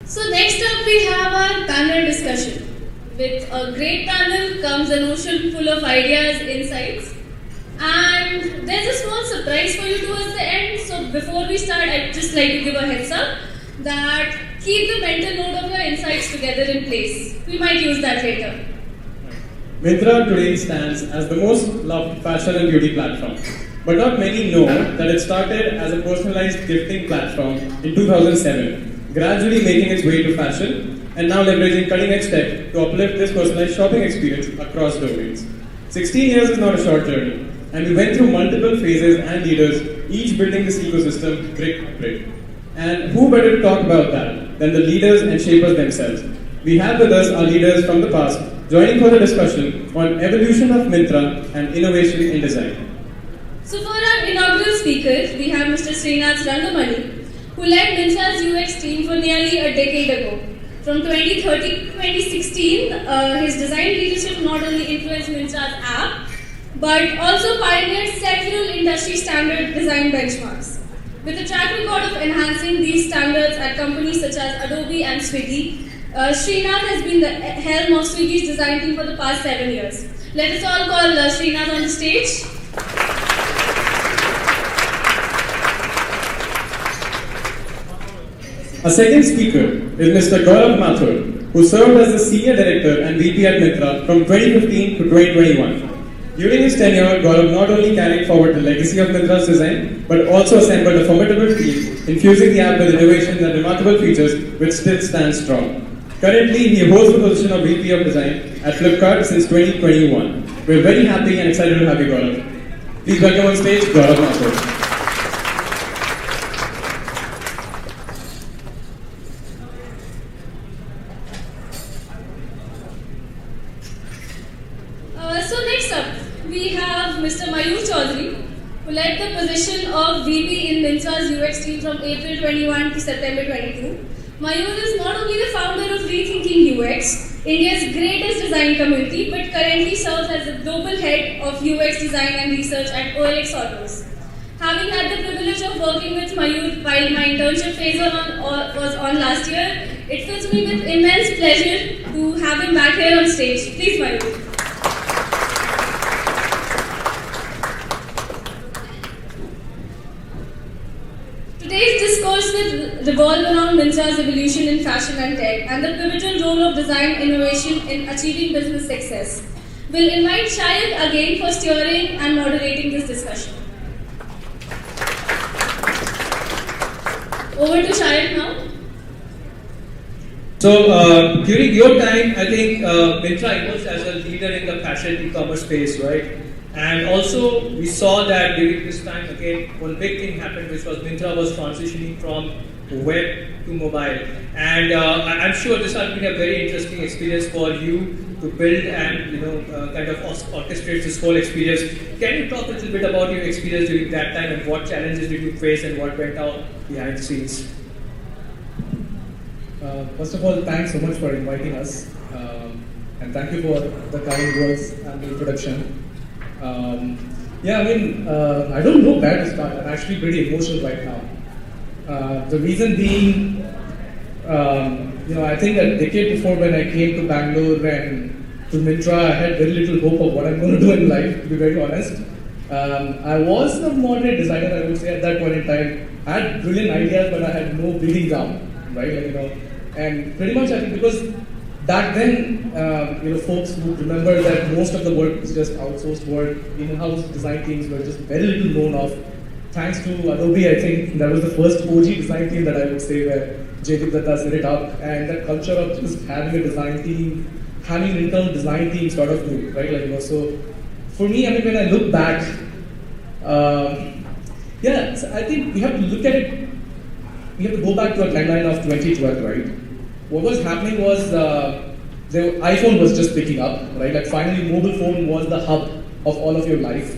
So next up we have our panel discussion. With a great panel comes an ocean full of ideas, insights, and there's a small surprise for you towards the end. So before we start, I'd just like to give a heads up that keep the mental note of your insights together in place. We might use that later. Myntra today stands as the most loved fashion and beauty platform. But not many know that it started as a personalized gifting platform in 2007, gradually making its way to fashion and now leveraging cutting-edge tech to uplift this personalized shopping experience across domains. 16 years is not a short journey, and we went through multiple phases and leaders, each building this ecosystem brick by brick. And who better to talk about that than the leaders and shapers themselves? We have with us our leaders from the past, joining for the discussion on evolution of Myntra and innovation in design. So for our inaugural speaker, we have Mr. Srinath Rangamani, who led Myntra's UX team for nearly a decade ago. From 2013 to 2016, his design leadership not only influenced Myntra's app, but also pioneered several industry standard design benchmarks. With a track record of enhancing these standards at companies such as Adobe and Swiggy, Srinath has been the helm of Swiggy's design team for the past 7 years. Let us all call Srinath on the stage. Our second speaker is Mr. Gaurav Mathur, who served as the Senior Director and VP at Myntra from 2015 to 2021. During his tenure, Gaurav not only carried forward the legacy of Myntra's design, but also assembled a formidable team, infusing the app with innovations and remarkable features which still stand strong. Currently, he holds the position of VP of Design at Flipkart since 2021. We're very happy and excited to have you, Gaurav. Please welcome on stage Gaurav Mathur. So next up, we have Mr. Mayur Chaudhary, who led the position of VP in Myntra's UX team from April 21 to September 22. Mayur is not only the founder of Rethinking UX, India's greatest design community, but currently serves as the global head of UX design and research at OLX Autos. Having had the privilege of working with Mayur while my internship phase was on last year, it fills me with immense pleasure to have him back here on stage. Please, Mayur. Today's discourse will revolve around Myntra's evolution in fashion and tech and the pivotal role of design innovation in achieving business success. We'll invite Shayak again for steering and moderating this discussion. Over to Shayak now. So, during your time, I think Myntra emerged as a leader in the fashion e-commerce space, right? And also, we saw that during this time, again, one big thing happened, which was Myntra was transitioning from web to mobile. And I'm sure this has been a very interesting experience for you to build and, kind of orchestrate this whole experience. Can you talk a little bit about your experience during that time and what challenges did you face and what went out behind the scenes? First of all, thanks so much for inviting us. And thank you for the kind words and the introduction. I don't know where to start. I'm actually pretty emotional right now. The reason being, I think a decade before when I came to Bangalore and to Myntra, I had very little hope of what I'm going to do in life, to be very honest. I was a moderate designer, I would say, at that point in time. I had brilliant ideas, but I had no breathing ground, right? And pretty much I think because back then, folks would remember that most of the work was just outsourced work. In-house design teams were just very little known of. Thanks to Adobe, I think that was the first OG design team that I would say where Jaydeep Datta set it up. And that culture of just having a design team, having an internal design team sort of grew, right? So for me, when I look back, so I think we have to look at it, we have to go back to a timeline of 2012, right? What was happening was the iPhone was just picking up, right? Like finally mobile phone was the hub of all of your life,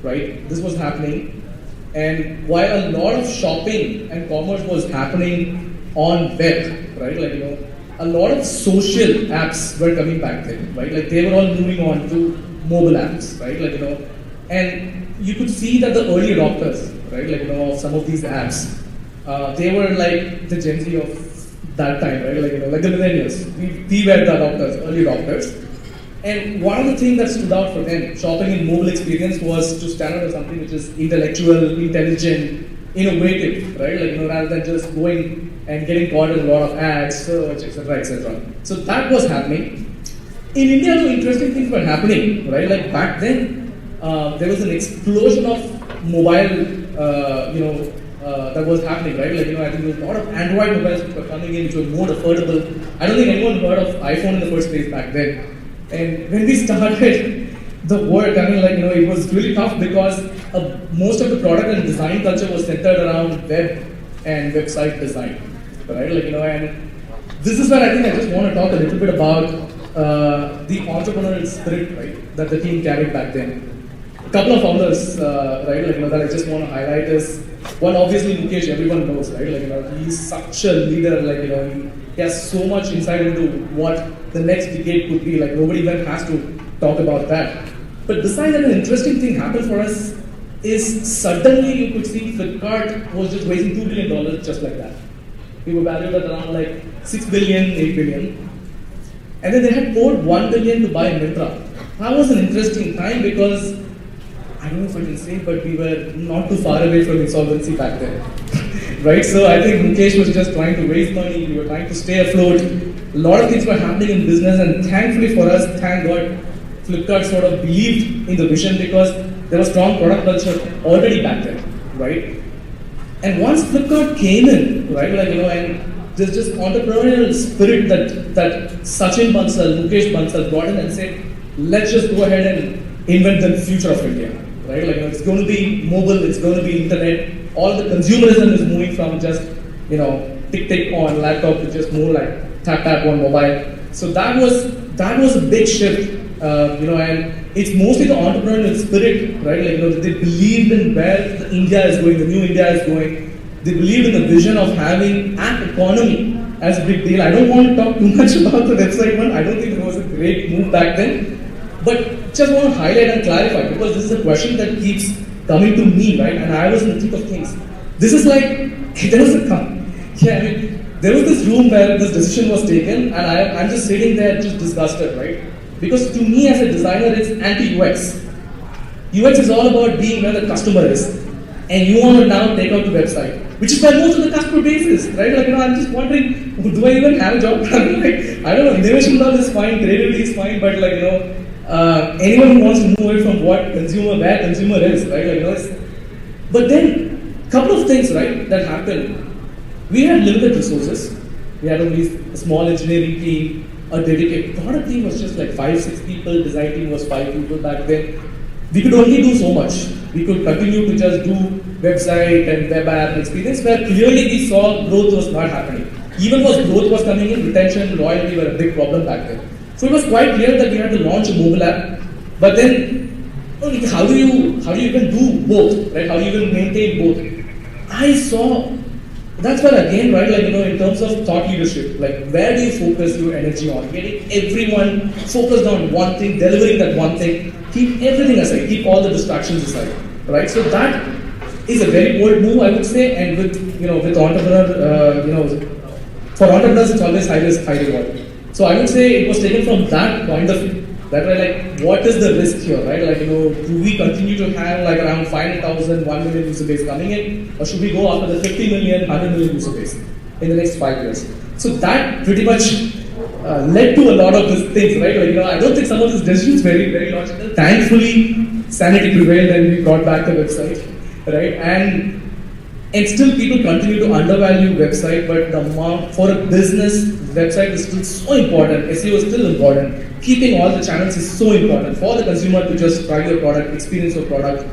right? This was happening. And while a lot of shopping and commerce was happening on web, right? A lot of social apps were coming back then, right? Like they were all moving on to mobile apps, right? And you could see that the early adopters, right? Of some of these apps, they were like the Gen Z of that time, right? Like the millennials. We were the adopters, early adopters. And one of the things that stood out for them, shopping in mobile experience, was to stand out as something which is intellectual, intelligent, innovative, right? Rather than just going and getting caught in a lot of ads, search, etc., etc. So that was happening. In India, though, interesting things were happening, right? Like back then, there was an explosion of mobile, that was happening, right? I think there was a lot of Android mobiles which were coming in, which were more affordable. I don't think anyone heard of iPhone in the first place back then. And when we started the work, it was really tough because most of the product and design culture was centered around web and website design, right? And this is where I think I just want to talk a little bit about the entrepreneurial spirit, right, that the team carried back then. A couple of founders, right, that I just want to highlight is one, obviously Mukesh, everyone knows, right? He's such a leader, he has so much insight into what the next decade could be. Nobody even has to talk about that. But besides that, an interesting thing happened for us is suddenly you could see Flipkart was just raising $2 billion just like that. We were valued at around 6 billion, 8 billion. And then they had poured $1 billion to buy Myntra. That was an interesting time because, I don't know if I can say, but we were not too far away from insolvency back then. Right? So I think Mukesh was just trying to raise money, we were trying to stay afloat. A lot of things were happening in business, and thankfully for us, thank God, Flipkart sort of believed in the vision because there was strong product culture already back then, right? And once Flipkart came in, right, and there's just entrepreneurial spirit that Sachin Bansal, Mukesh Bansal brought in and said, let's just go ahead and invent the future of India, right? It's going to be mobile, it's going to be internet. All the consumerism is moving from just, tick on laptop to just more like tap on mobile. So that was a big shift, and it's mostly the entrepreneurial spirit, right? They believed in where the India is going, the new India is going. They believed in the vision of having app economy as a big deal. I don't want to talk too much about the website one. I don't think it was a great move back then. But just want to highlight and clarify because this is a question that keeps coming to me, right? And I was in the thick of things. This is there was this room where this decision was taken, and I'm just sitting there just disgusted, right? Because to me as a designer, it's anti-UX. UX is all about being where the customer is, and you want to now take out the website, which is where most of the customer base is, right? I'm just wondering, do I even have a job? I don't know, innovation love is fine, creativity is fine, but anyone who wants to move away from where consumer is, right? But then, couple of things, right, that happened. We had limited resources. We had only a small engineering team, a dedicated product team was just 5-6 people, design team was 5 people back then. We could only do so much. We could continue to just do website and web app experience where clearly we saw growth was not happening. Even as growth was coming in, retention, loyalty were a big problem back then. So it was quite clear that we had to launch a mobile app. But then, how do you even do both, right? How do you even maintain both? I saw, that's where again, right, in terms of thought leadership, where do you focus your energy on? Getting everyone focused on one thing, delivering that one thing, keep everything aside, keep all the distractions aside, right? So that is a very bold move, I would say, and with entrepreneur, for entrepreneurs, it's always high risk, high reward. So I would say it was taken from that point of view. That what is the risk here, right? Do we continue to have around 500,000, 1 million user base coming in, or should we go after the 50 million, 100 million user base in the next 5 years? So that pretty much led to a lot of these things, right? I don't think some of these decisions very, very logical. Thankfully, sanity prevailed and we brought back the website, right? And still people continue to undervalue website, but for a business, website is still so important. SEO is still important. Keeping all the channels is so important for the consumer to just try your product, experience your product,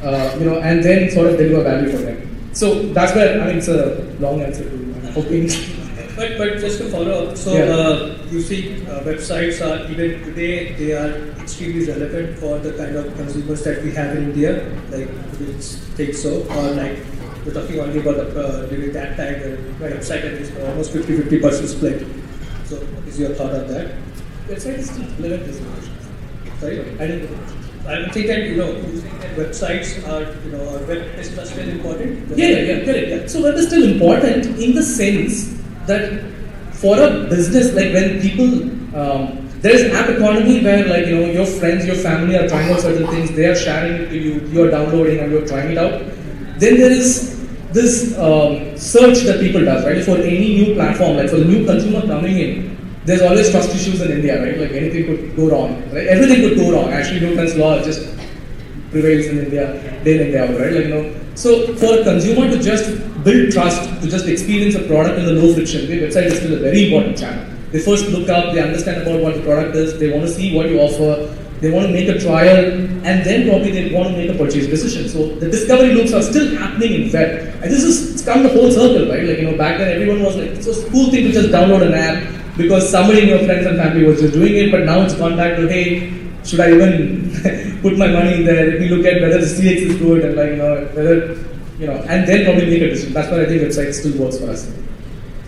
and then sort of deliver value for them. So that's where, it's a long answer to my hoping. But just to follow up, so you see websites are, even today, they are extremely relevant for the kind of consumers that we have in India, we think so, or we're talking only about during that time, the website is almost 50-50% split. So what is your thought on that? Website is still relevant as well. Sorry? I didn't know. I would think that, you think that websites are, or web is still important? Yeah, correct. So web is still important in the sense that for a business, like when people, there is app economy where like, your friends, your family are trying out certain things, they are sharing it to you, you are downloading and you're trying it out. Then there is this search that people does, right? For any new platform, like for the new consumer coming in, there's always trust issues in India, right? Like anything could go wrong, right? Everything could go wrong. Actually, Newton's law just prevails in India, day in, day out, right? Like, so for a consumer to just build trust, to just experience a product in the low friction way, website is still a very important channel. They first look up, they understand about what the product is, they want to see what you offer, they want to make a trial, and then probably they want to make a purchase decision. So the discovery loops are still happening in web. And this is come the whole circle, right? Like, back then everyone was like, it's a cool thing to just download an app because somebody in your friends and family was just doing it, but now it's gone back to, hey, should I even put my money in there? Let me look at whether the CX is good and whether, and then probably make a decision. That's why I think website still works for us.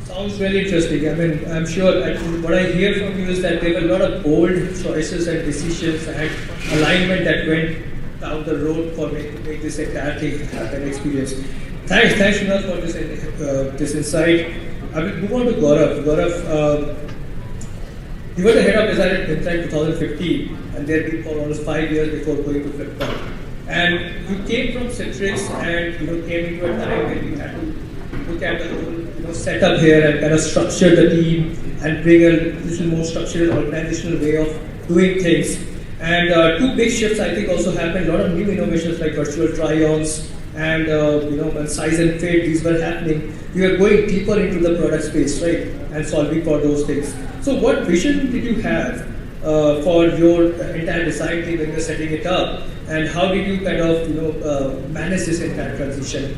Sounds very interesting. I mean, I'm sure what I hear from you is that there were a lot of bold choices and decisions and alignment that went down the road for me to make this entire thing happen, experience. Thanks, Srinath, for this insight. I will move on to Gaurav. Gaurav, you were the head of design at Myntra in 2015, and there been for almost 5 years before going to Flipkart. And you came from Citrix and came into a time when you had to look at the whole setup here and kind of structure the team and bring a little more structured organizational way of doing things. And two big shifts I think also happened. A lot of new innovations like virtual try-ons and when size and fit, these were happening. You were going deeper into the product space, right, and solving for those things. So what vision did you have for your entire design team when you were setting it up, and how did you kind of manage this entire transition?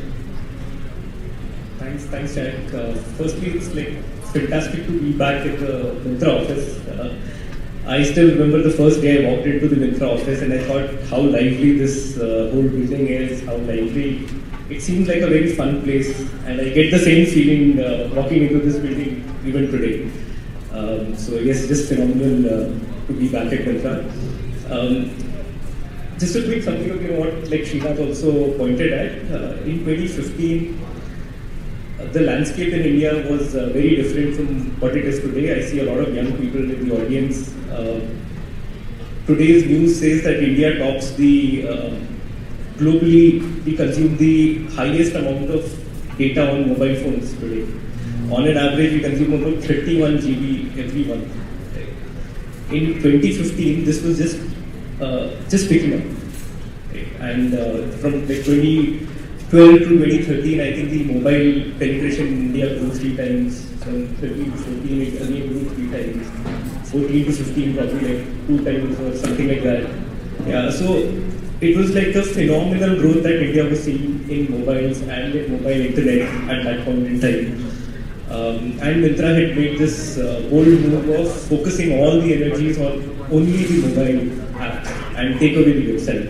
Thanks, Shayak. Firstly, it's like fantastic to be back at the Myntra office. I still remember the first day I walked into the Myntra office and I thought how lively this whole building is, how lively. It seems like a very fun place, and I get the same feeling walking into this building even today. So yes, just phenomenal to be back at Myntra. Just a quick summary of what like Srinath also pointed at. In 2015, the landscape in India was very different from what it is today. I see a lot of young people in the audience. Today's news says that India tops the globally, we consume the highest amount of data on mobile phones today. On an average, we consume about 31 GB every month. In 2015, this was just picking up. And from like 2012 to 2013, I think the mobile penetration in India grew 3 times. From 13 to 14, it again grew 3 times. 14 to 15, probably like 2 times or something like that. Yeah, so it was like a phenomenal growth that India was seeing in mobiles and in mobile internet at that point in time. And Myntra had made this bold move of focusing all the energies on only the mobile app and take away the website.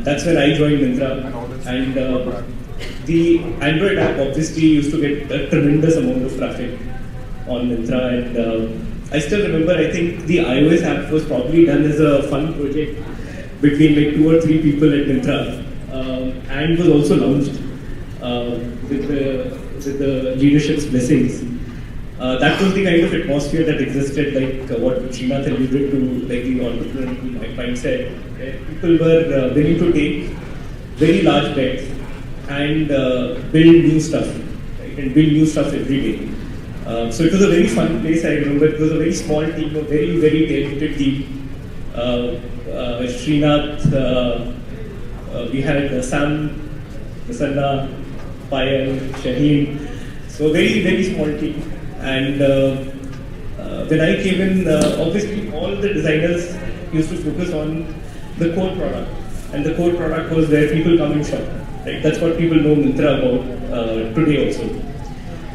That's when I joined Myntra, and the Android app obviously used to get a tremendous amount of traffic on Myntra, and I still remember, I think the iOS app was probably done as a fun project between like 2 or 3 people at Myntra, and was also launched with the leadership's blessings. That was the kind of atmosphere that existed, like what Srinath alluded to, like the entrepreneurial mindset. People were willing to take very large bets and build new stuff, right? And build new stuff every day. So it was a very fun place. I remember it was a very small team, a very, very talented team. Srinath, we had Sam, Prasanna, Payal, Shaheen. So very, very small team. And when I came in, obviously all the designers used to focus on the core product. And the core product was where people come and shop. Right? That's what people know Myntra about today also.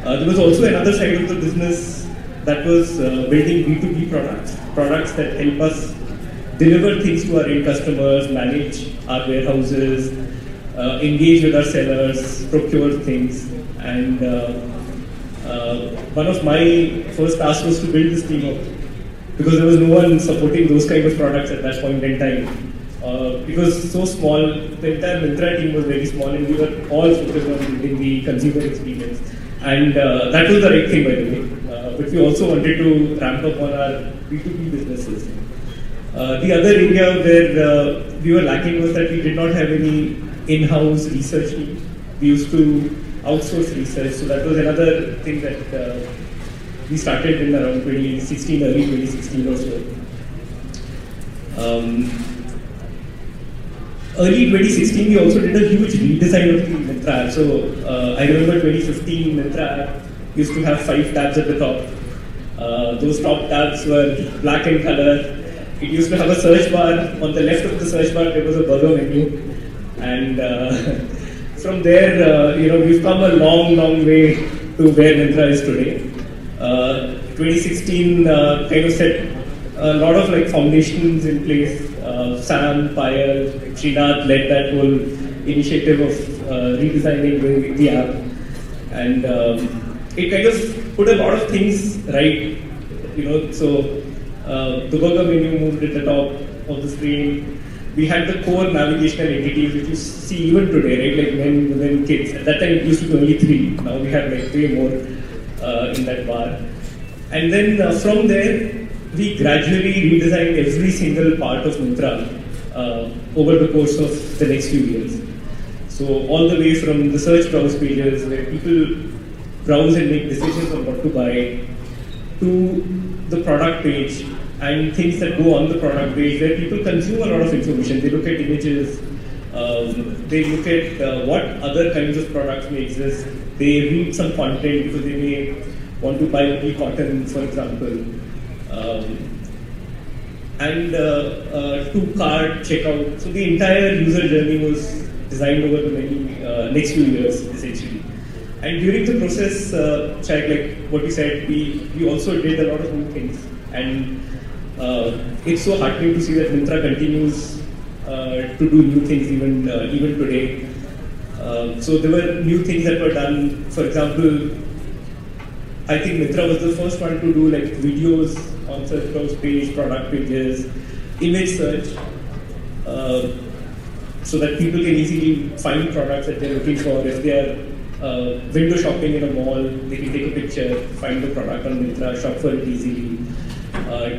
There was also another side of the business that was building B2B products that help us deliver things to our end customers, manage our warehouses, engage with our sellers, procure things. And one of my first tasks was to build this team up, because there was no one supporting those kind of products at that point in time. It was so small, the entire Myntra team was very small, and we were all focused on building the consumer experience. And that was the right thing, by the way. but we also wanted to ramp up on our B2B businesses. The other area where we were lacking was that we did not have any in-house research team. We used to outsource research, so that was another thing that we started in around 2016, early 2016 or so. Early 2016, we also did a huge redesign of the Myntra app. So I remember 2015 Myntra app used to have 5 tabs at the top. Those top tabs were black in color. It used to have a search bar. On the left of the search bar, there was a burger menu. And from there, we've come a long, long way to where Myntra is today. 2016 kind of set a lot of like foundations in place. Sam, Payal, Srinath led that whole initiative of redesigning the app. And it kind of put a lot of things right, so the burger menu moved at the top of the screen. We had the core navigational entities which you see even today, right? Like men, women, kids. At that time it used to be only 3. Now we have like 3 more in that bar. And then from there, we gradually redesigned every single part of Myntra over the course of the next few years. So all the way from the search browse pages where people browse and make decisions on what to buy, to the product page and things that go on the product page where people consume a lot of information. They look at images, they look at what other kinds of products may exist, they read some content because they may want to buy only cotton, for example. And to cart, checkout. So the entire user journey was designed over the many next few years, essentially. And during the process, Shayak, like what you said, we also did a lot of new things. And it's so heartening to see that Myntra continues to do new things even today. So there were new things that were done. For example, I think Myntra was the first one to do like videos on search browse page, product pages, image search, so that people can easily find products that they're looking for. If they are window shopping in a mall, they can take a picture, find the product on Myntra, shop for it easily.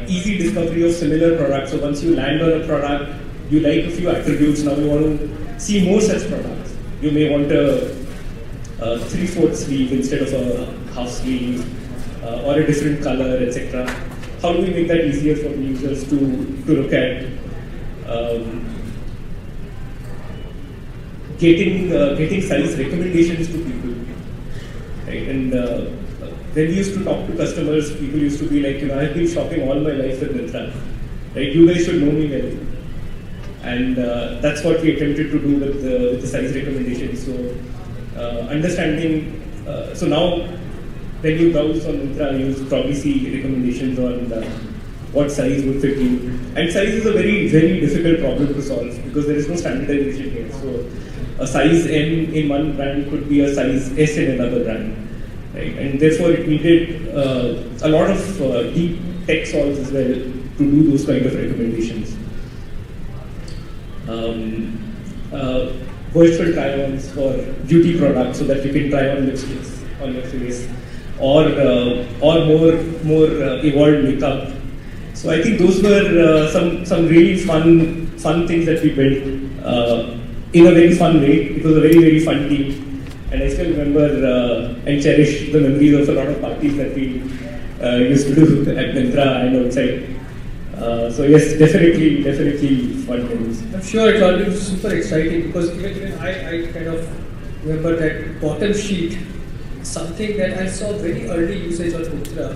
Easy discovery of similar products. So once you land on a product, you like a few attributes, now you want to see more such products. You may want a 3/4 sleeve instead of a half sleeve, or a different color, etc. How do we make that easier for the users to look at? Getting size recommendations to people, right? And when we used to talk to customers, people used to be like, I've been shopping all my life with Myntra, right? You guys should know me well. And that's what we attempted to do with the size recommendations. So understanding, so now when you browse on Myntra, you probably see recommendations on what size would fit you. And size is a very, very difficult problem to solve because there is no standardization here. So a size M in one brand could be a size S in another brand, right? And therefore it needed a lot of deep tech solves as well to do those kind of recommendations. Virtual try-ons for beauty products so that you can try on lipsticks on your face, or more evolved makeup. So I think those were some really fun things that we built in a very fun way. It was a very, very fun team, and I still remember and cherish the memories of a lot of parties that we used to do at Myntra and outside. So yes, definitely fun memories. I'm sure it will be super exciting because even I kind of remember that bottom sheet, something that I saw very early usage on Myntra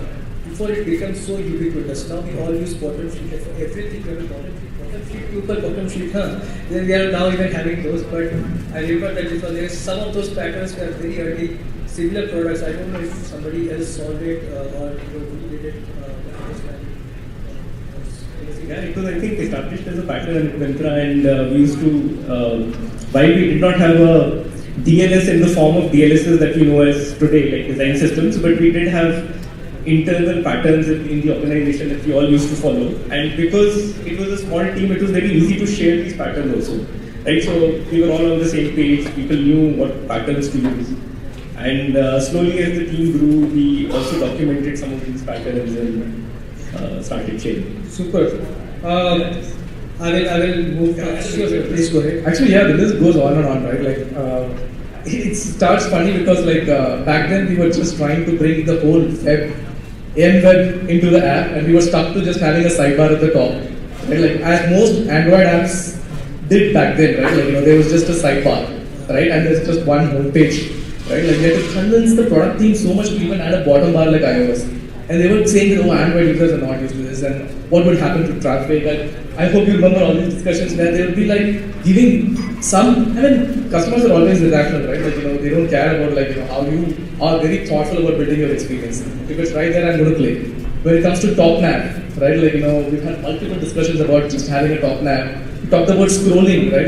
before it becomes so ubiquitous. Now we all use bottom sheet for everything. We have a bottom sheet, Google bottom sheet. Then we are now even having those. But I remember that because there some of those patterns were very early. Similar products. I don't know if somebody else solved it or we did it. Yeah, it was, I think, established as a pattern at Myntra, and we used to, while we did not have a DLS in the form of DLSs that we know as today, like design systems, but we did have internal patterns in the organization that we all used to follow. And because it was a small team, it was very easy to share these patterns also, right? So we were all on the same page, people knew what patterns to use. And slowly as the team grew, we also documented some of these patterns and started changing. Super. I will move. Please go ahead. Actually, yeah, the list goes on and on, right? It starts funny because back then we were just trying to bring the whole web into the app, and we were stuck to just having a sidebar at the top. Right? As most Android apps did back then, right? There was just a sidebar, right? And there's just one home page, right? We had to convince the product team so much to even add a bottom bar like iOS. And they were saying that, oh, Android users are not used to this, and what would happen to traffic? And I hope you remember all these discussions where they would be giving some. Customers are always irrational, right? They don't care about how you are very thoughtful about building your experience. If it's right there, I'm going to play. When it comes to top nav, right? We've had multiple discussions about just having a top nav. We talked about scrolling, right?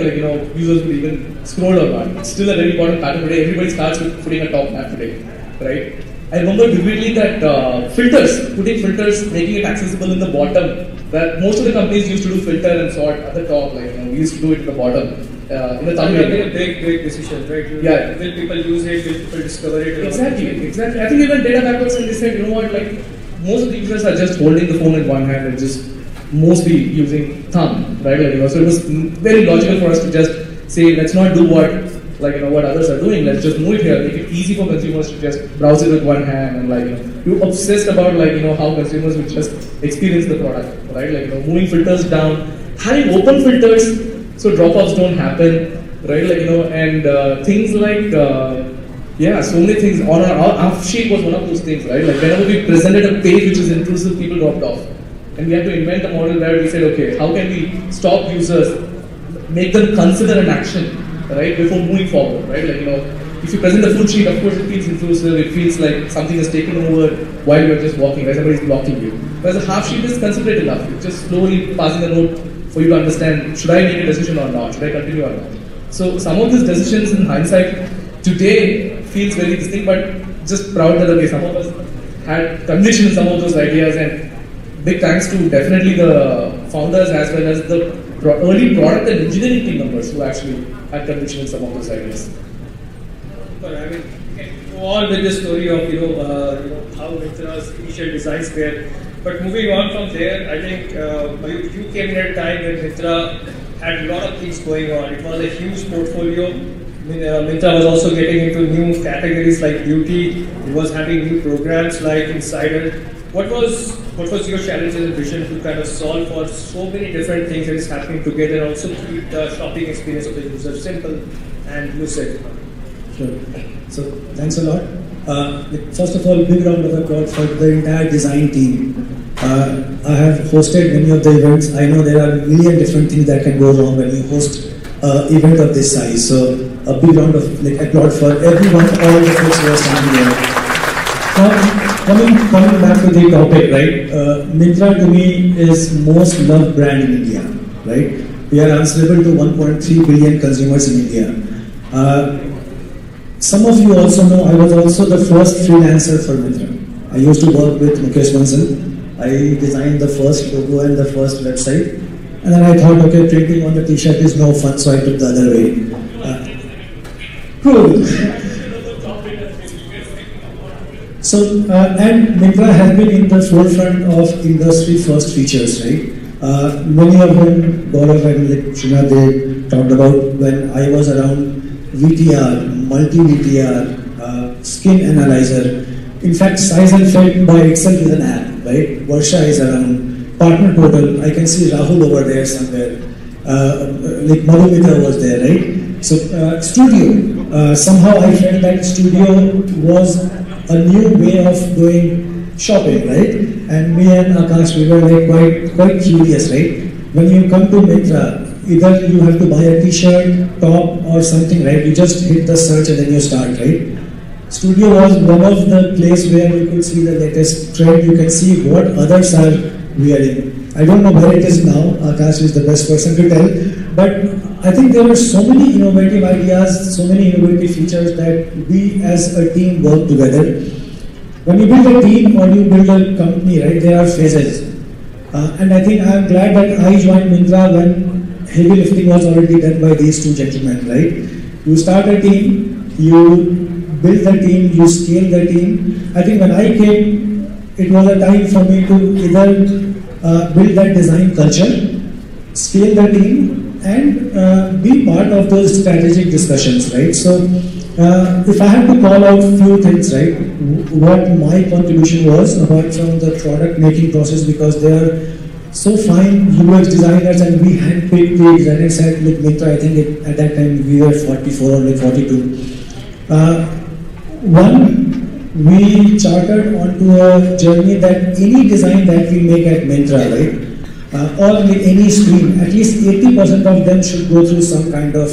Users would even scroll or not. It's still a very important pattern today. Everybody starts with putting a top nav today, right? I remember vividly that putting filters, making it accessible in the bottom. That most of the companies used to do filter and sort at the top, we used to do it at the bottom. In the thumbnail. It's a big decision, right? Yeah. Will people use it? Will people discover it? Exactly. I think even data backwards, and they said, you know what, most of the users are just holding the phone in one hand and just mostly using thumb, right? So it was very logical for us to just say, let's not do what others are doing. Let's just move it here. Make it easy for consumers to just browse it with one hand, and you're obsessed about how consumers would just experience the product, right? Moving filters down, having open filters so drop-offs don't happen, right? And things so many things. On our sheet was one of those things, right? Whenever we presented a page which is intrusive, people dropped off, and we had to invent a model where we said, okay, how can we stop users, make them consider an action, right, before moving forward, right? If you present a full sheet, of course it feels intrusive, it feels like something is taken over while you're just walking, right? Somebody's blocking you. Whereas a half sheet is considerate enough. It's just slowly passing a note for you to understand, should I make a decision or not? Should I continue or not? So some of these decisions in hindsight today feels very distinct, but just proud that okay, some of us had conviction in some of those ideas, and big thanks to definitely the founders as well as the early product and engineering team members who actually had conviction in some of those ideas. But we can go on with the story of how Mintra's initial designs were. But moving on from there, I think you came in at a time when Mintra had a lot of things going on. It was a huge portfolio. Mintra was also getting into new categories like beauty. It was having new programs like Insider. What was your challenge and vision to kind of solve for so many different things that is happening together, and also keep the shopping experience of the user simple and lucid? Sure. So thanks a lot. First of all, big round of applause for the entire design team. I have hosted many of the events. I know there are a million different things that can go wrong when you host an event of this size. So a big round of applause for everyone, all the folks who are standing here. Now, coming back to the topic, right? Myntra to me is most loved brand in India, right? We are answerable to 1.3 billion consumers in India. Some of you also know I was also the first freelancer for Myntra. I used to work with Mukesh Bansal. I designed the first logo and the first website. And then I thought, okay, printing on the t-shirt is no fun, so I took the other way. Cool. So, and Myntra has been in the forefront of industry first features, right? Many of them, Gaurav and Srinath, they talked about when I was around VTR, multi-VTR, skin analyzer. In fact, Size and Fit by itself is an app, right? Varsha is around, partner portal. I can see Rahul over there somewhere. Madhumita was there, right? So, Studio. Somehow I felt that Studio was a new way of doing shopping, right? And me and Akash, we were quite curious, right? When you come to Myntra, either you have to buy a t-shirt, top or something, right? You just hit the search and then you start, right? Studio was one of the place where you could see the latest trend. You can see what others are wearing. I don't know where it is now. Akash is the best person to tell. But I think there were so many innovative ideas, so many innovative features that we as a team work together. When you build a team or you build a company, right, there are phases. And I think I'm glad that I joined Myntra when heavy lifting was already done by these two gentlemen, right? You start a team, you build the team, you scale the team. I think when I came, it was a time for me to either build that design culture, scale the team, and be part of those strategic discussions, right? So, if I have to call out few things, right, what my contribution was apart from the product making process, because they are so fine UX designers and we handpicked the designers at like Mitra. I think at that time we were 44 or like 42. One, we chartered onto a journey that any design that we make at Myntra, right, or with any screen, at least 80% of them should go through some kind of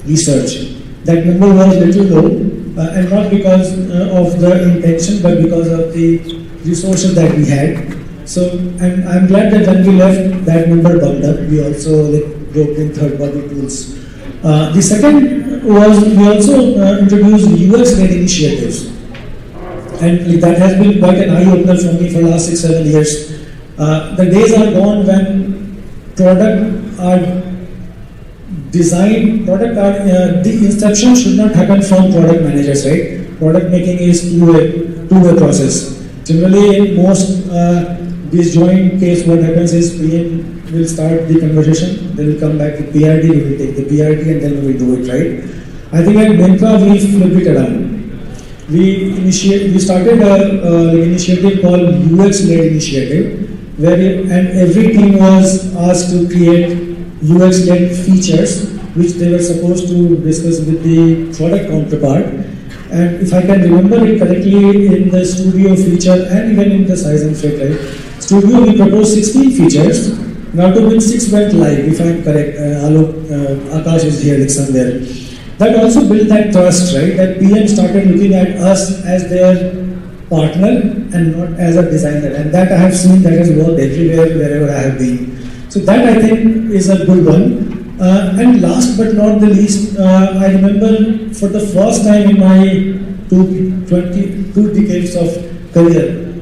research. That number was little low, and not because of the intention, but because of the resources that we had. So, and I'm glad that when we left, that number bumped up. We also like broke in third-party tools. The second was we also introduced UX-led initiatives, and that has been quite an eye-opener for me for the last 6-7 years. The days are gone when product are designed, the inception should not happen from product managers, right? Product making is two-way process. Generally, in most disjoint case, what happens is PM will start the conversation, they will come back with PRD, we will take the PRD and then we will do it, right? I think at Myntra we flipped it around. We started an initiative called UX-led initiative, and every team was asked to create UX-led features which they were supposed to discuss with the product counterpart. And if I can remember it correctly, in the studio feature and even in the size and fit, right? Studio we proposed 16 features. Now to which 6 went live, if I'm correct. Akash is here like somewhere. That also built that trust, right? That PM started looking at us as their partner and not as a designer. And that I have seen that has worked everywhere, wherever I have been. So that I think is a good one. And last but not the least, I remember for the first time in my 22 decades of career,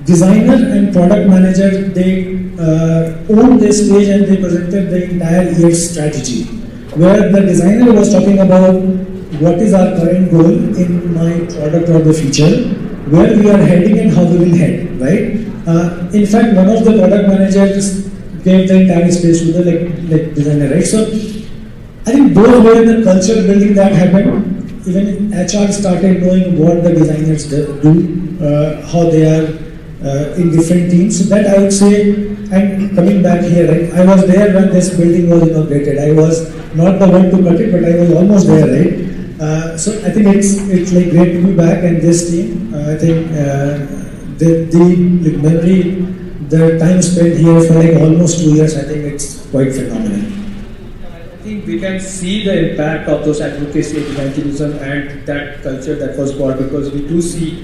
designer and product manager, they owned this stage and they presented the entire year's strategy, where the designer was talking about what is our current goal in my product or the feature, where we are heading and how we will head, right? In fact, one of the product managers gave the entire space to the designer, right? So I think those were the culture building that happened. Even HR started knowing what the designers do, how they are in different teams. So that I would say, and coming back here, right? I was there when this building was inaugurated. I was not the one to cut it, but I was almost there, right? So I think it's like great to be back, and this team, I think the memory, the time spent here for like almost 2 years, I think it's quite phenomenal. I think we can see the impact of those advocacy, evangelism, and that culture that was brought, because we do see,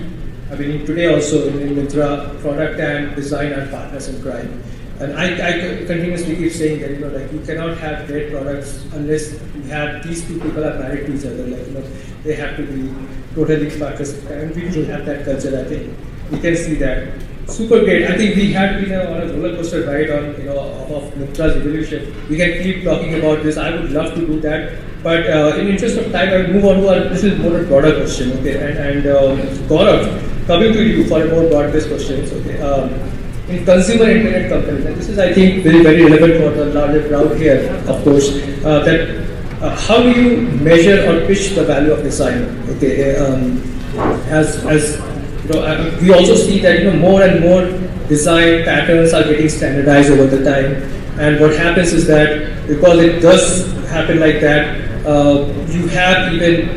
I mean, today also in Mitra, product and design are partners in crime. And I continuously keep saying that, like you cannot have great products unless you have these two people are married to each other. Like, they have to be totally partners. And we do have that culture, I think. We can see that. Super great. I think we had been on a roller coaster ride on, of Mitra's evolution. We can keep talking about this. I would love to do that. But in interest of time, I will move on to this is more a broader question. Okay. And Gaurav, coming to you for a more broad-based questions. Okay. In consumer internet companies, and this is, I think, very, very relevant for the larger crowd here, of course, how do you measure or pitch the value of design? Okay. We also see that more and more design patterns are getting standardized over the time, and what happens is that because it does happen like that, you have even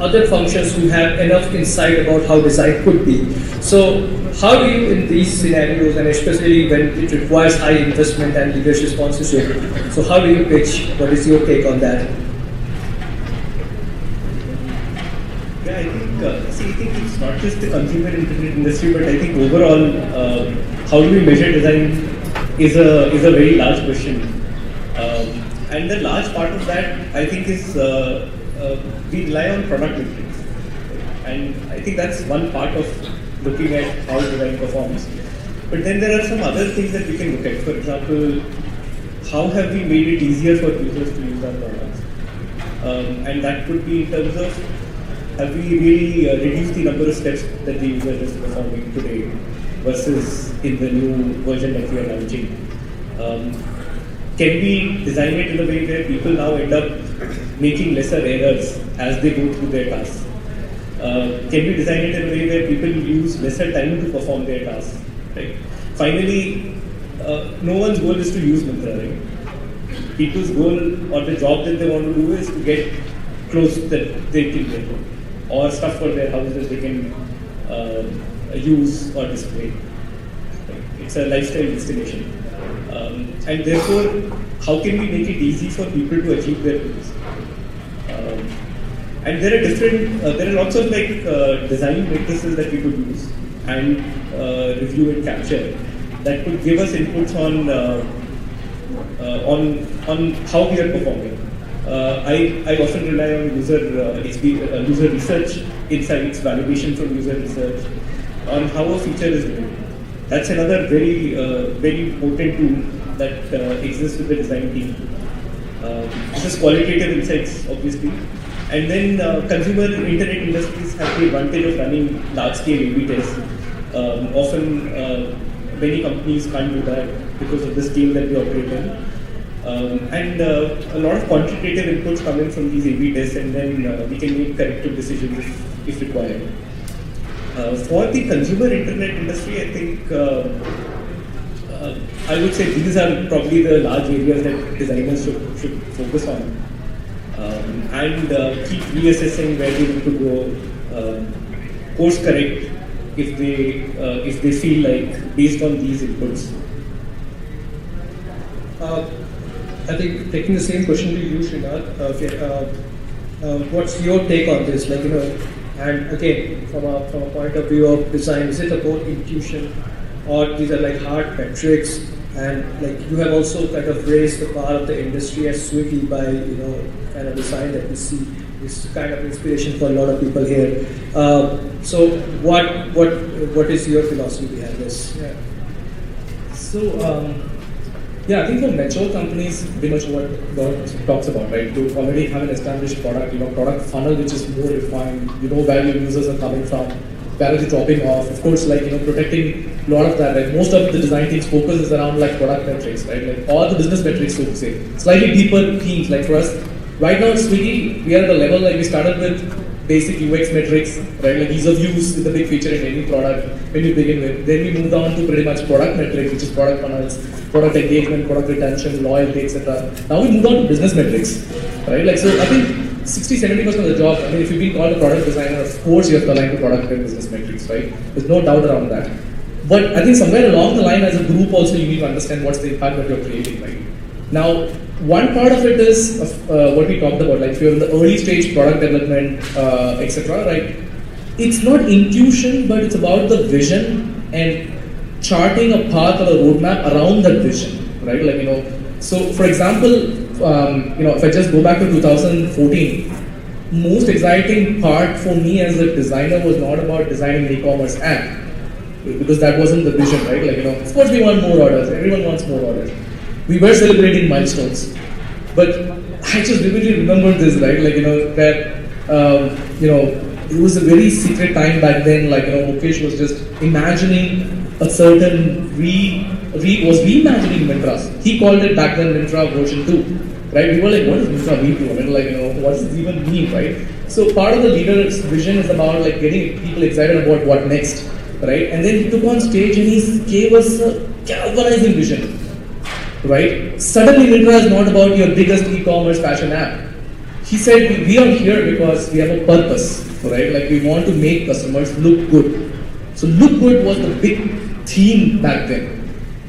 other functions who have enough insight about how design could be. So how do you, in these scenarios, and especially when it requires high investment and leadership sponsorship, so how do you pitch? What is your take on that? Yeah, I think it's not just the consumer internet industry, but I think overall, how do we measure design is a very large question. And the large part of that, I think, is we rely on product metrics. And I think that's one part of looking at how design performs. But then there are some other things that we can look at. For example, how have we made it easier for users to use our products? And that could be in terms of have we really reduced the number of steps that the user is performing today versus in the new version that we are launching? Can we design it in a way where people now end up making lesser errors as they go through their tasks? Can we design it in a way where people use lesser time to perform their tasks? Right? Finally, no one's goal is to use Mantra, right? People's goal or the job that they want to do is to get clothes that they can get, or stuff for their house that they can use or display. Right? It's a lifestyle destination. And therefore, how can we make it easy for people to achieve their goals? And there are lots of design matrices that we could use and review and capture that could give us inputs on how we are performing. I often rely on user research insights, validation from user research on how a feature is doing. That's another very important tool that exists with the design team. This is qualitative insights, obviously. And then consumer internet industries have the advantage of running large-scale A/B tests. Often, many companies can't do that because of the scale that we operate in. And a lot of quantitative inputs come in from these A/B tests, and then we can make corrective decisions if required. For the consumer internet industry, I think I would say these are probably the large areas that designers should focus on, and keep reassessing where they need to go, course correct if they feel like based on these inputs. I think taking the same question to you, Srinath, what's your take on this? And again, from a point of view of design, is it about intuition, or these are like hard metrics? And you have also kind of raised the bar of the industry as sweetly by kind of design that we see is kind of inspiration for a lot of people here. So what is your philosophy behind this? Yeah. So I think for mature companies, pretty much what Gaurav talks about, right? To already have an established product, product funnel which is more refined, where your users are coming from, where are they dropping off? Of course, protecting a lot of that, right? Most of the design team's focus is around product metrics, right? All the business metrics, so to say. Slightly deeper themes, for us, right now at Swiggy, we are at a level we started with basic UX metrics, right? Ease of use is the big feature in any product when you begin with. Then we moved on to pretty much product metrics, which is product funnels, product engagement, product retention, loyalty, etc. Now we moved on to business metrics, right? So I think 60-70% of the job, if you've been called a product designer, of course you have to align to product and business metrics, right? There's no doubt around that. But I think somewhere along the line as a group also you need to understand what's the impact that you're creating, right? Now, one part of it is what we talked about, if you're in the early stage product development, etc., right? It's not intuition, but it's about the vision and charting a path or a roadmap around that vision, right? So for example, if I just go back to 2014, most exciting part for me as a designer was not about designing an e-commerce app, because that wasn't the vision, right? Of course we want more orders, everyone wants more orders. We were celebrating milestones, but I just vividly remember this, right? It was a very secret time back then. Mukesh was just imagining a certain was reimagining Mintras. He called it back then Mintra version 2, right? We were like, what is Mintra V2? What does this even mean, right? So part of the leader's vision is about getting people excited about what next, right? And then he took on stage and he gave us a galvanizing vision, right? Suddenly Mintra is not about your biggest e-commerce fashion app. He said, we are here because we have a purpose, right? We want to make customers look good. So look good was the big theme back then.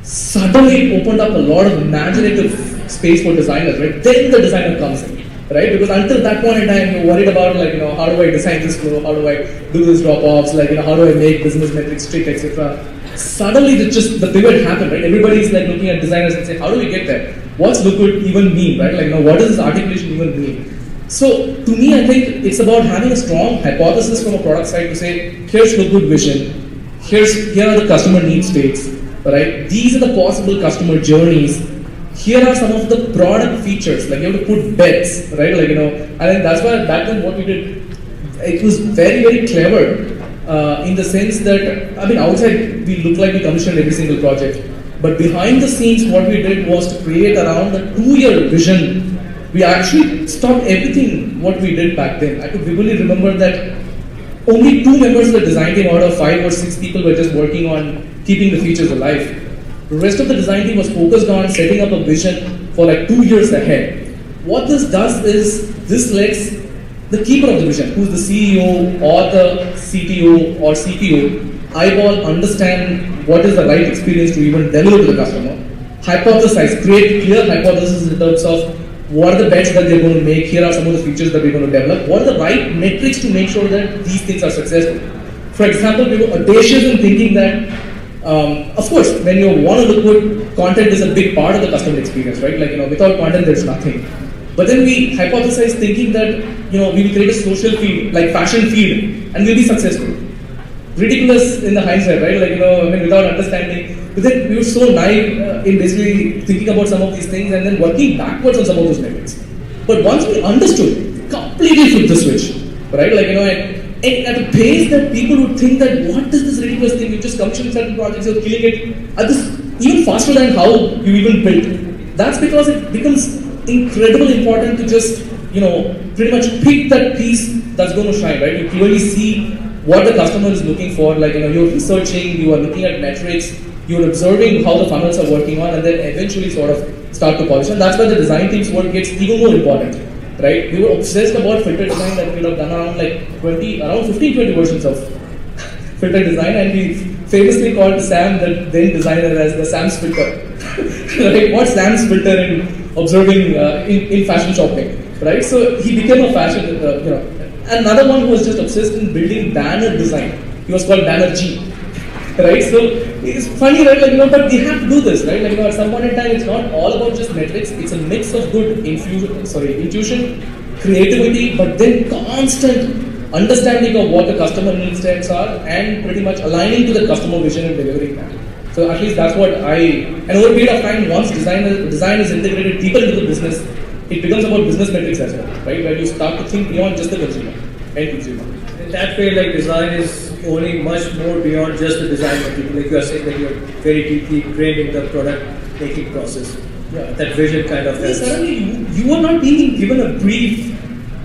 Suddenly it opened up a lot of imaginative space for designers, right? Then the designer comes in, right? Because until that point in time, you're worried about how do I design this flow, how do I do this drop-offs, how do I make business metrics strict, etc. Suddenly the pivot happened, right? Everybody's looking at designers and saying, how do we get there? What's look good even mean, right? What does this articulation even mean? So to me, I think it's about having a strong hypothesis from a product side to say, here's look good vision, here are the customer need states, right? These are the possible customer journeys. Here are some of the product features, you have to put bets, right? I think that's why back then what we did it was very, very clever in the sense that, I mean, outside we look like we commissioned every single project, but behind the scenes what we did was to create around a 2-year vision. We actually stopped everything what we did back then. I could vividly remember that only 2 members of the design team out of 5 or 6 people were just working on keeping the features alive. The rest of the design team was focused on setting up a vision for like 2 years ahead. What this does is, this lets the keeper of the vision, who's the CEO or the CTO or CPO, eyeball, understand what is the right experience to even deliver to the customer, hypothesize, create clear hypotheses in terms of what are the bets that they're going to make, here are some of the features that we're going to develop, what are the right metrics to make sure that these things are successful. For example, we were audacious in thinking that, of course, when you want to look good, content is a big part of the customer experience, right? Like, without content, there's nothing. But then we hypothesized thinking that, we will create a social feed, like fashion feed, and we'll be successful. Ridiculous in the hindsight, right? Like, without understanding. But then we were so naive in basically thinking about some of these things and then working backwards on some of those metrics. But once we understood, completely flipped the switch, right? Like, at a pace that people would think that, what is this ridiculous thing? You just commission certain projects, you're killing it at this even faster than how you even built. That's because it becomes incredibly important to just, pretty much pick that piece that's going to shine, right? You clearly see what the customer is looking for, like, you're researching, you are looking at metrics, you're observing how the funnels are working on, and then eventually sort of start to polish. And that's where the design team's work gets even more important, right? We were obsessed about filter design that we would have done around like 15-20 versions of filter design, and we famously called Sam, the then designer, as the Sam's filter. Right? What's Sam's filter in observing in fashion shopping, right? So he became a fashion, Another one who was just obsessed in building banner design. He was called Banner G. Right? So it's funny, right? Like, but we have to do this, right? Like, at some point in time, it's not all about just metrics. It's a mix of good intuition, creativity, but then constant understanding of what the customer needs states are, and pretty much aligning to the customer vision and delivering that. So at least that's what and over a period of time, once design is integrated deeper into the business, it becomes about business metrics as well, right? Where you start to think beyond just the consumer, end consumer. In that way, like, design is owning much more beyond just the design material. Like you are saying that you're very deeply ingrained in the product making process. Yeah. That vision kind of helps. Suddenly you are not being given a brief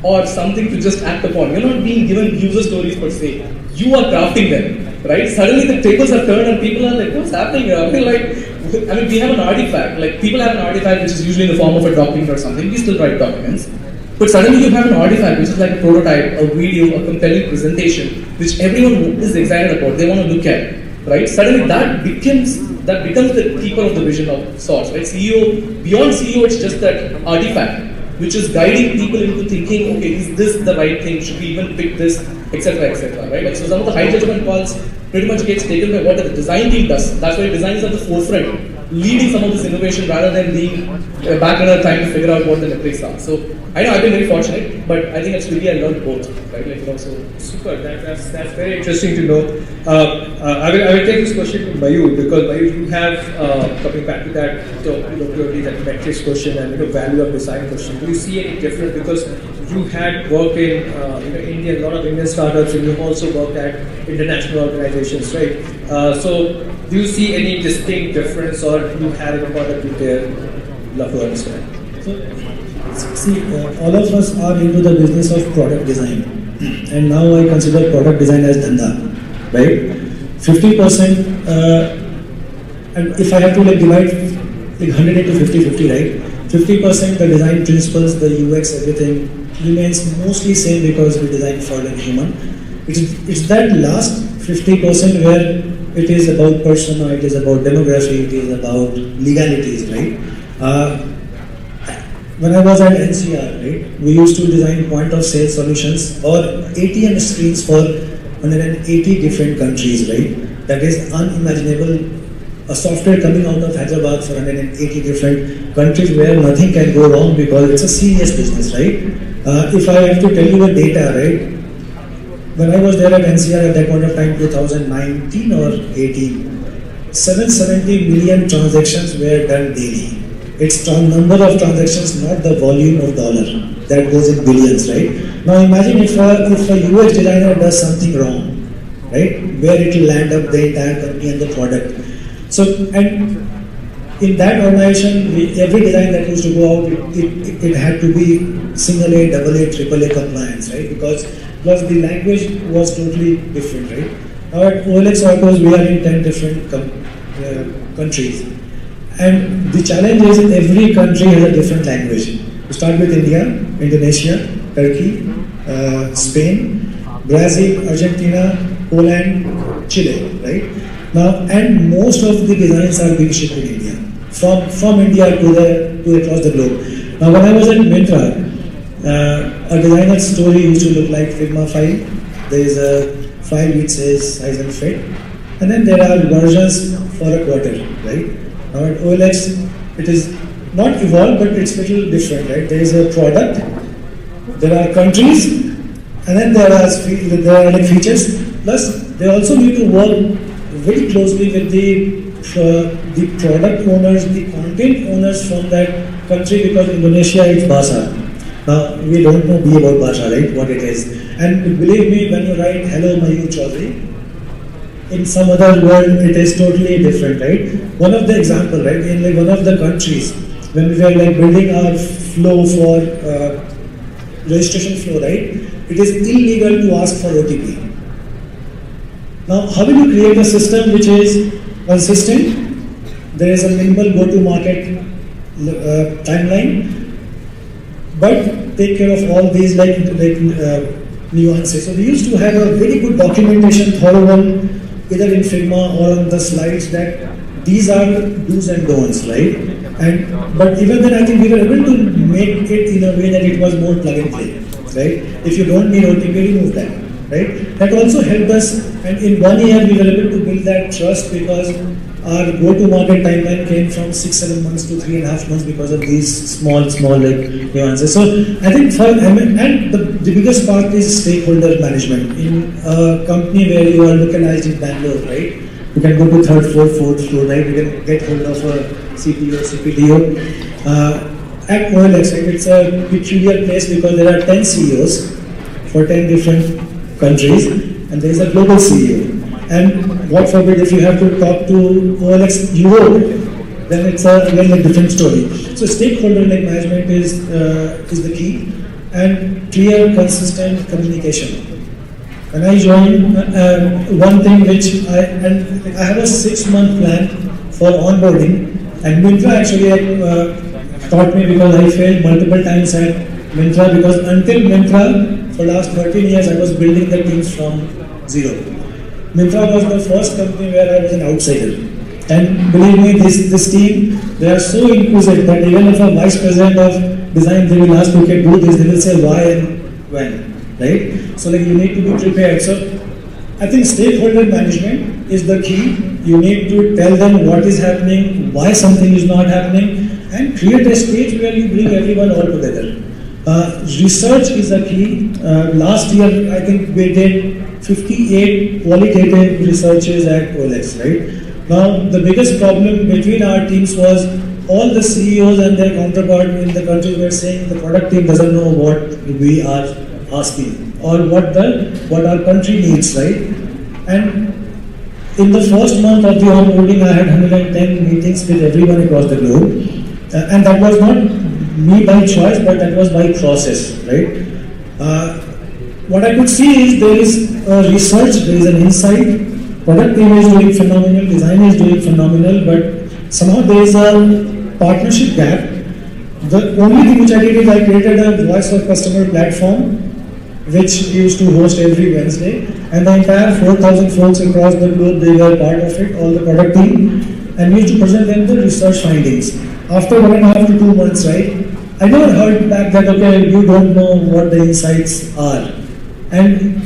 or something to just act upon. You're not being given user stories per se. You are crafting them, right? Suddenly the tables are turned and people are like, what's happening here? I mean, we have an artifact. Like, people have an artifact which is usually in the form of a document or something. We still write documents. But suddenly you have an artifact which is like a prototype, a video, a compelling presentation, which everyone is excited about. They want to look at, right? Suddenly that becomes the keeper of the vision of sorts, right? Beyond CEO, it's just that artifact which is guiding people into thinking, okay, is this the right thing? Should we even pick this, etc., right? Like, so some of the high judgment calls pretty much gets taken by what the design team does. That's why design is at the forefront, leading some of this innovation rather than being back another time to figure out what the metrics are. So I know I've been very fortunate, but I think at Swiggy I learned both, right? Like, so super. That's very interesting to know. I will take this question to Mayur, because Mayur, you have coming back to that, purely that metrics question and value of design question. Do you see any difference, because you had worked in India, a lot of Indian startups, and you also worked at international organizations, right? So do you see any distinct difference, or do you have a product with there? Love to understand. See, all of us are into the business of product design, and now I consider product design as dhanda, right? 50%, and if I have to divide 100 into 50-50, right? 50% the design principles, the UX, everything remains mostly same because we design for the human. It's that last 50% where it is about persona, it is about demography, it is about legalities, right? When I was at NCR, right, we used to design point of sale solutions or ATM screens for 180 different countries, right? That is unimaginable. A software coming out of Hyderabad for 180 different countries where nothing can go wrong because it's a serious business, right? If I have to tell you the data, right? When I was there at NCR at that point of time, 2019 or 18, 770 million transactions were done daily. It's number of transactions, not the volume of dollar. that goes in billions, right? Now imagine if a UX designer does something wrong, right? Where it will land up the entire company and the product. So, and in that organization, every design that used to go out, it had to be single A, double A, triple A compliance, right? Because the language was totally different, right? Now at OLX Autos, we are in 10 different countries. And the challenge is every country has a different language. We start with India, Indonesia, Turkey, Spain, Brazil, Argentina, Poland, Chile, right? Now, and most of the designs are being shipped in India, from India to across the globe. Now, when I was at Myntra, a designer's story used to look like Figma file. There is a file which says size and fit, and then there are versions for a quarter, right? Now at OLX, it is not evolved, but it's a little different, right? There is a product, there are countries, and then there are like features. Plus, they also need to work very closely with the product owners, the content owners from that country, because Indonesia is Bahasa. Now, we don't know B about Bahasa, right? What it is. And believe me, when you write hello Mayur Chaudhary, in some other world it is totally different, right? One of the example, right? In like one of the countries, when we were like building our flow for registration flow, right? It is illegal to ask for OTP. Now, how will you create a system which is consistent? There is a minimal go-to-market timeline, but take care of all these like nuances. So we used to have a very good documentation, thorough one, either in Figma or on the slides, that these are do's and don'ts, right? But even then, I think we were able to make it in a way that it was more plug and play, right? If you don't need OTP, remove that, right? That also helped us, and in 1 year we were able to build that trust, because our go-to-market timeline came from 6-7 months to 3.5 months because of these small like nuances. So I think and the biggest part is stakeholder management. In a company where you are localized in Bangalore, right? You can go to 3rd floor, 4th floor, right? You can get hold of a CPO, CPDO. At OLX, right, it's a peculiar place because there are 10 CEOs for 10 different countries, and there is a global CEO. And God forbid, if you have to talk to OLX Europe, then it's again a different story. So stakeholder management is the key, and clear, consistent communication. When I joined, one thing which I have a 6-month plan for onboarding, and Myntra actually taught me, because I failed multiple times at Myntra, because until Myntra, for last 13 years, I was building the teams from zero. Myntra was the first company where I was an outsider. And believe me, this team, they are so inclusive that even if a vice president of design, they will ask, okay, do this, they will say why and when, right? So like you need to be prepared. So I think stakeholder management is the key. You need to tell them what is happening, why something is not happening, and create a stage where you bring everyone all together. Research is a key. Last year, I think we did 58 qualitative researches at OLX, right? Now, the biggest problem between our teams was all the CEOs and their counterpart in the country were saying the product team doesn't know what we are asking or what our country needs, right? And in the first month of the onboarding, I had 110 meetings with everyone across the globe, and that was not me by choice, but that was by process, right? What I could see is there is research, there is an insight. Product team is doing phenomenal, design is doing phenomenal, but somehow there is a partnership gap. The only thing which I did is I created a voice of customer platform, which we used to host every Wednesday, and the entire 4,000 folks across the globe, they were part of it, all the product team, and we used to present them the research findings. After 1.5 to 2 months, right, I never heard back that, okay, you don't know what the insights are. And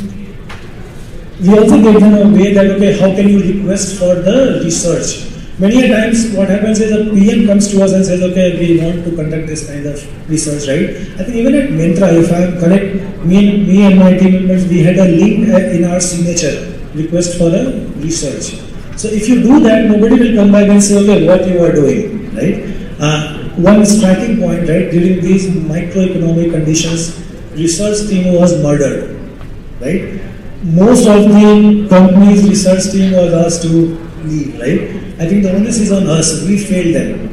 we also gave them a way that, okay, how can you request for the research? Many a times what happens is a PM comes to us and says, okay, we want to conduct this kind of research, right? I think even at Myntra, if I am correct, me and my team members, we had a link in our signature, request for a research. So if you do that, nobody will come back and say, okay, what you are doing, right? one striking point, right? During these microeconomic conditions, research team was murdered, right? Most of the company's research team was asked to leave, right? I think the onus is on us. We failed them.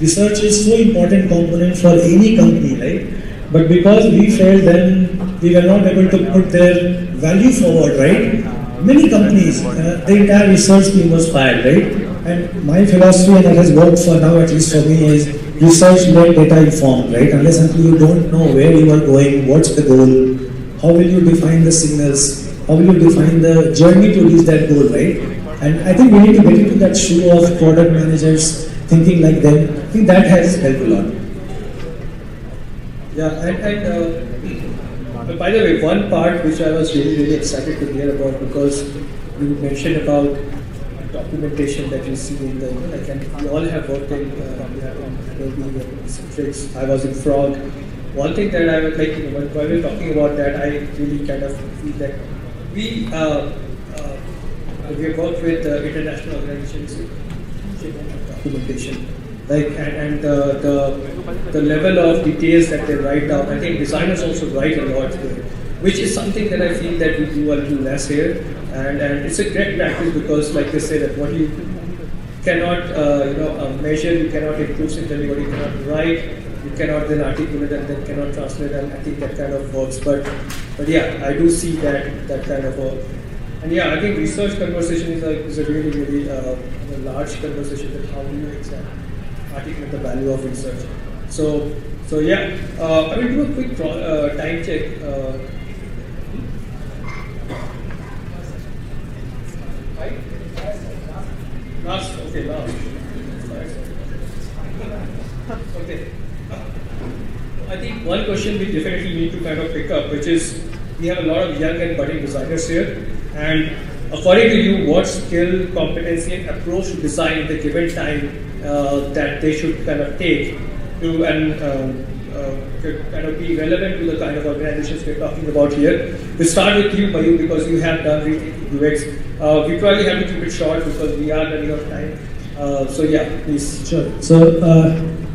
Research is so important component for any company, right? But because we failed them, we were not able to put their value forward, right? Many companies, the entire research team was fired, right? And my philosophy, and it has worked for now, at least for me, is research-led, data-informed, right? Unless until you don't know where you are going, what's the goal, how will you define the signals, how will you define the journey to reach that goal, right? And I think we need to get into that shoe of product managers thinking like them. I think that has helped a lot. Yeah, by the way, one part which I was really excited to hear about, because you mentioned about documentation that you see in the, like, and we all have worked in Adobe, Citrix. I was in Frog. One thing that I would like, while we're talking about that, I really kind of feel that we have worked with international organizations documentation, like, and the level of details that they write down. I think designers also write a lot there, which is something that I feel that we do a little less here, and it's a great practice, because, like they say, that what you cannot measure, you cannot improve internally, what you cannot write, you cannot then articulate and then cannot translate, and I think that kind of works. But yeah, I do see that kind of work. And yeah, I think research conversation is a really large conversation, that how do you exactly articulate the value of research. So yeah, I will do a quick time check. Last. Okay. I think one question we definitely need to kind of pick up, which is, we have a lot of young and budding designers here, and according to you, what skill, competency, and approach to design in the given time that they should kind of take to kind of be relevant to the kind of organizations we're talking about here? We'll start with you, Mayur, because you have done UX. We probably have to keep it short because we are running out of time. So yeah, please. Sure. So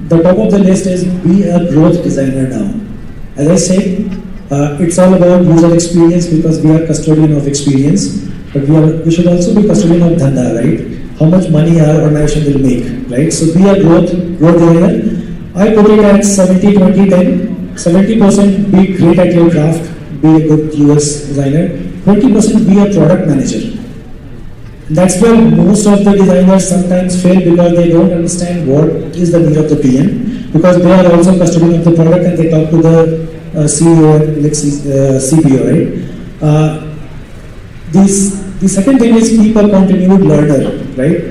the top of the list is be a growth designer now. As I said, it's all about user experience, because we are custodian of experience, but we should also be custodian of dhanda, right? How much money our organization will make, right? So be a growth designer. I put it at 70-20-10. 70% be great at your craft, be a good UX designer. 20% be a product manager. That's where most of the designers sometimes fail, because they don't understand what is the need of the PM, because they are also custodian of the product and they talk to the CEO and CPO, right? The second thing is keep a continued learner, right?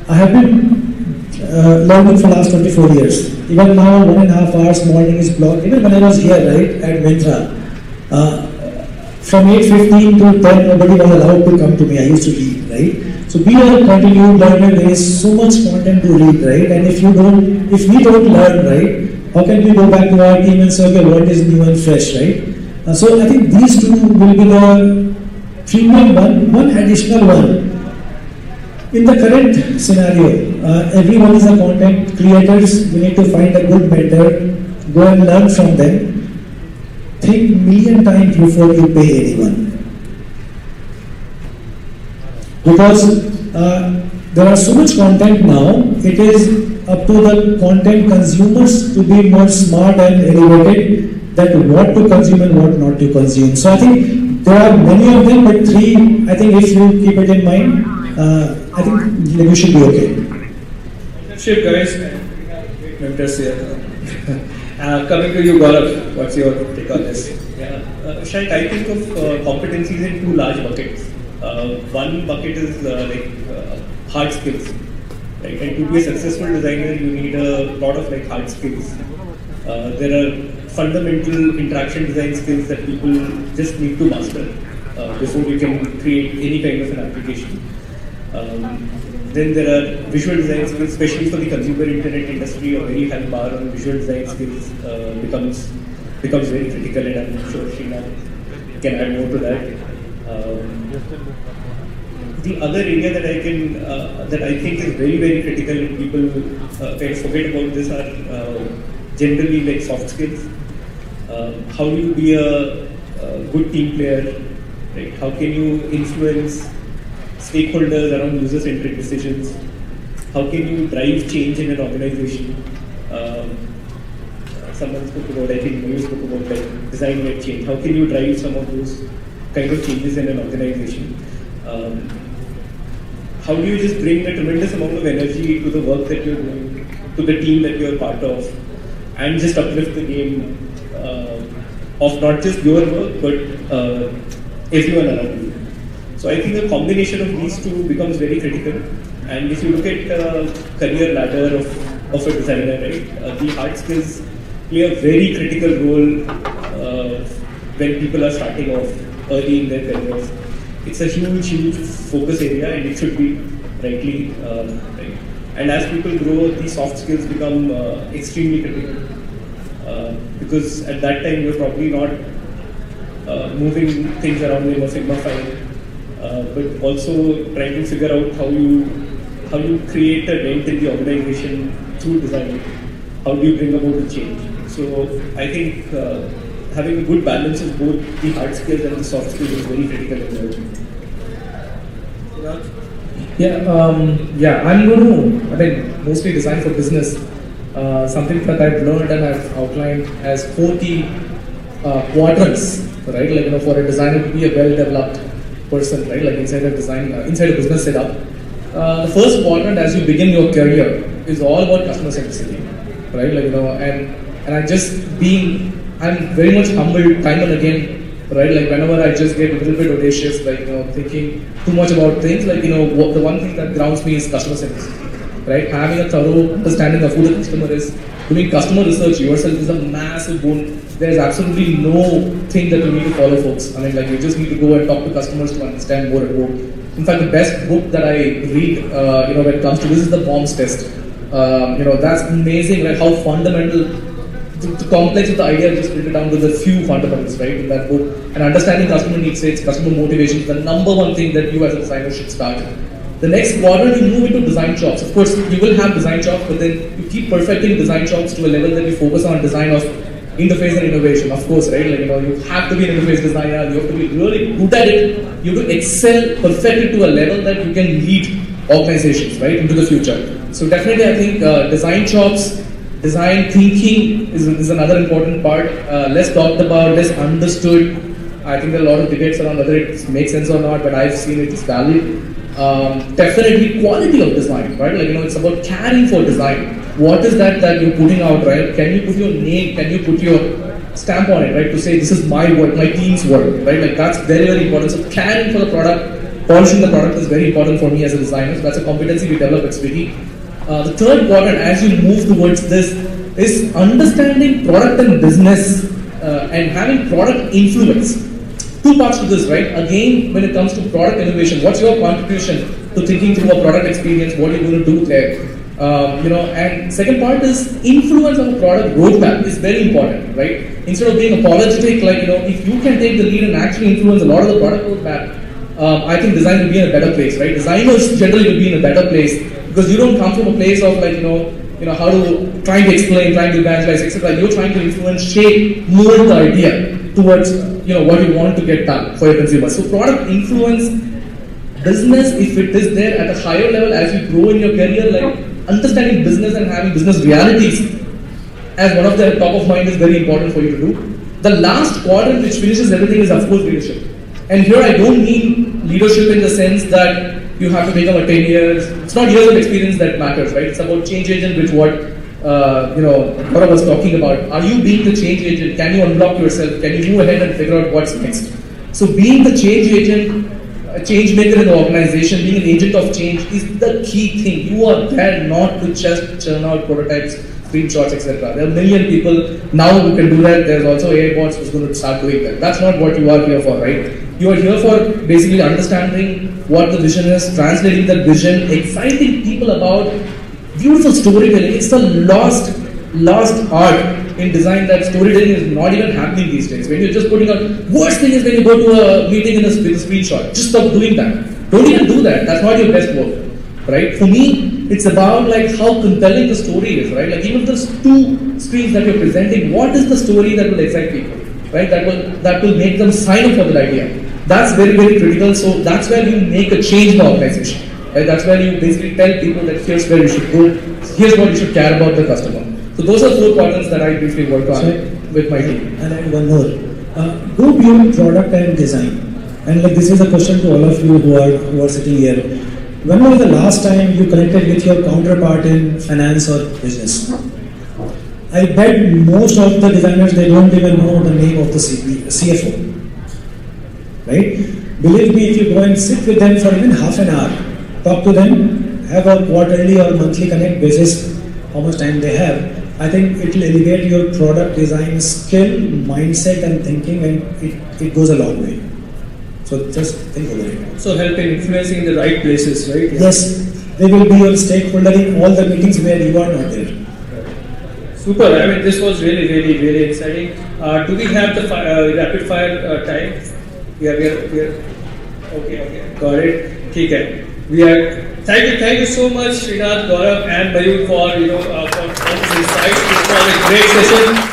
I have been learning for the last 24 years. Even now, 1.5 hours morning is blocked. Even when I was here, right, at Myntra, from 8:15 to 10, nobody was allowed to come to me. I used to read, right? So be a continued learner. There is so much content to read, right? And if we don't learn, right, how can we go back to our team and say, okay, what is new and fresh, right? So I think these two will be the premium one additional one. In the current scenario, everyone is a content creators. We need to find a good mentor, go and learn from them. Think million times before you pay anyone. Because there are so much content now, it is up to the content consumers to be more smart and elevated, that what to consume and what not to consume. So I think there are many of them, but three, I think if you keep it in mind, I think you should be okay. Mentorship, guys. Mentors here. Coming to you, Gaurav, what's your take on this? Yeah, Shayak, I think of competencies in two large buckets. One bucket is hard skills. Right? And to be a successful designer, you need a lot of hard skills. There are fundamental interaction design skills that people just need to master before you can create any kind of an application. Then there are visual design skills, especially for the consumer internet industry. A very high bar on visual design skills becomes very critical, and I'm sure Srinath can add more to that. the other area that that I think is very very critical and people kind of forget about this are generally like soft skills. How do you be a good team player? Right? How can you influence stakeholders around user-centric decisions? How can you drive change in an organization? Someone spoke about, I think Mayur spoke about like design-led change. How can you drive some of those kind of changes in an organization? How do you just bring a tremendous amount of energy to the work that you're doing, to the team that you're part of, and just uplift the game of not just your work, but everyone around you. So I think a combination of these two becomes very critical. And if you look at career ladder of a designer, right, the hard skills play a very critical role when people are starting off early in their careers. It's a huge, huge focus area, and it should be rightly right. And as people grow, the soft skills become extremely critical because at that time you're probably not moving things around in a Sigma file, but also trying to figure out how you create a dent in the organization through design. How do you bring about the change? So I think having a good balance of both the hard skills and the soft skills is very critical in development. Yeah, I'm going to, mostly design for business. Something that I've learned and I've outlined as 4 key quadrants, right? Like, for a designer to be a well-developed person, right? Like inside a business setup. The first quadrant as you begin your career is all about customer centricity, right? Like, I'm very much humbled time and again, right? Like whenever I just get a little bit audacious, like, thinking too much about things, like, the one thing that grounds me is customer centricity, right? Having a thorough understanding of who the customer is, doing customer research yourself is a massive boon. There's absolutely no thing that you need to follow, folks. I mean, like, you just need to go and talk to customers to understand more and more. In fact, the best book that I read, when it comes to this is the Bombs Test. That's amazing, right? How fundamental. The complex of the idea just printed down to the few fundamentals, right, in that book. And understanding customer need states, customer motivation is the number one thing that you as a designer should start. The next quadrant, you move into design chops. Of course, you will have design chops, but then you keep perfecting design chops to a level that you focus on design of interface and innovation. Of course, right, like, you have to be an interface designer, you have to be really good at it, you have to excel, perfect it to a level that you can lead organizations, right, into the future. So definitely I think design chops, design thinking is another important part, less talked about, less understood. I think there are a lot of debates around whether it makes sense or not, but I've seen it's valid. Definitely quality of design, right? Like, it's about caring for design. What is that you're putting out, right? Can you put your name, can you put your stamp on it, right? To say this is my work, my team's work, right? Like, that's very, very important. So caring for the product, polishing the product is very important for me as a designer. So that's a competency we develop at Swiggy. The third quadrant, as you move towards this, is understanding product and business and having product influence. Two parts to this, right? Again, when it comes to product innovation, what's your contribution to thinking through a product experience? What are you going to do there? And second part is influence of a product roadmap is very important, right? Instead of being apologetic, like, if you can take the lead and actually influence a lot of the product roadmap, I think design will be in a better place, right? Designers generally will be in a better place because you don't come from a place of like, how to trying to explain, trying to evangelize, etc. You're trying to influence, shape, mold the idea towards what you want to get done for your consumers. So product influence, business, if it is there at a higher level as you grow in your career, like understanding business and having business realities as one of the top of mind is very important for you to do. The last quadrant which finishes everything is of course leadership. And here I don't mean leadership in the sense that you have to become a 10 years. It's not years of experience that matters, right? It's about change agent, which what Gaurav was talking about. Are you being the change agent? Can you unblock yourself? Can you move ahead and figure out what's next? So being the change agent, a change maker in the organization, being an agent of change is the key thing. You are there not to just churn out prototypes, screenshots, etc. There are a million people now who can do that. There's also AI bots who's going to start doing that. That's not what you are here for, right? You are here for basically understanding what the vision is, translating that vision, exciting people about beautiful storytelling. It's the lost art in design that storytelling is not even happening these days. When you're just putting out, worst thing is when you go to a meeting with a screenshot. Just stop doing that. Don't even do that. That's not your best work, right? For me, it's about like how compelling the story is, right? Like even if there's two screens that you're presenting, what is the story that will excite people, right? That will make them sign up for that idea. That's very, very critical. So that's where you make a change in the organization, right? That's where you basically tell people that here's where you should go, here's what you should care about the customer. So those are 4 quadrants that I briefly work on with my team. And I have one more. Go beyond product and design. And like this is a question to all of you who are sitting here. When was the last time you connected with your counterpart in finance or business? I bet most of the designers, they don't even know the name of the CFO. Right? Believe me, if you go and sit with them for even half an hour, talk to them, have a quarterly or monthly connect basis, how much time they have, I think it will elevate your product design skill, mindset and thinking, and it goes a long way. So just think over it. So help in influencing the right places, right? Yes, they will be your stakeholder in all the meetings where you are not there. Super. I mean, this was really, really, really exciting. Do we have the rapid fire time? We are. Okay. Got it. Okay. We are. Thank you so much, Srinath, Gaurav, and Mayur for for all these insights. It was a great session.